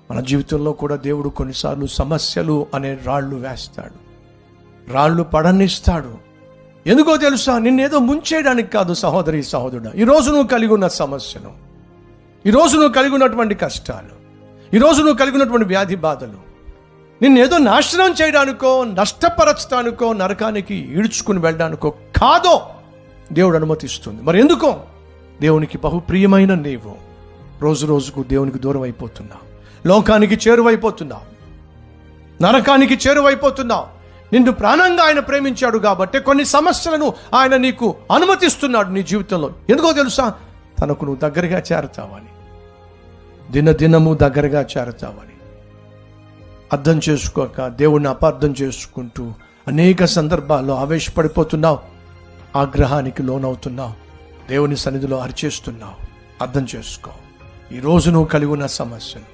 మన జీవితంలో కూడా దేవుడు కొన్నిసార్లు సమస్యలు అనే రాళ్ళు వేస్తాడు, రాళ్ళు పడనిస్తాడు. ఎందుకో తెలుసా? నిన్నేదో ముంచేయడానికి కాదు సహోదరి సహోదరుడా. ఈరోజు నువ్వు కలిగి ఉన్న సమస్యను, ఈరోజు నువ్వు కలిగి ఉన్నటువంటి కష్టాలు, ఈరోజు నువ్వు కలిగి ఉన్నటువంటి వ్యాధి బాధలు నిన్నేదో నాశనం చేయడానికో, నష్టపరచడానికో, నరకానికి ఈడ్చుకుని వెళ్ళడానికో కాదో దేవుడు అనుమతిస్తుంది. మరి ఎందుకో? దేవునికి బహుప్రియమైన నీవు రోజు రోజుకు దేవునికి దూరం అయిపోతున్నావు, లోకానికి చేరువైపోతున్నావు, నరకానికి చేరువైపోతున్నావు. నిన్ను ప్రాణంగా ఆయన ప్రేమించాడు కాబట్టి కొన్ని సమస్యలను ఆయన నీకు అనుమతిస్తున్నాడు నీ జీవితంలో. ఎందుకో తెలుసా? తనకు నువ్వు దగ్గరగా చేరతావని, దినదినము దగ్గరగా చేరతావని. అర్థం చేసుకోక దేవుణ్ణి అపార్థం చేసుకుంటూ అనేక సందర్భాల్లో ఆవేశపడిపోతున్నావు, ఆగ్రహానికి లోనవుతున్నావు, దేవుని సన్నిధిలో అరిచేస్తున్నావు. అర్థం చేసుకో, ఈరోజు నువ్వు కలిగి ఉన్న సమస్యను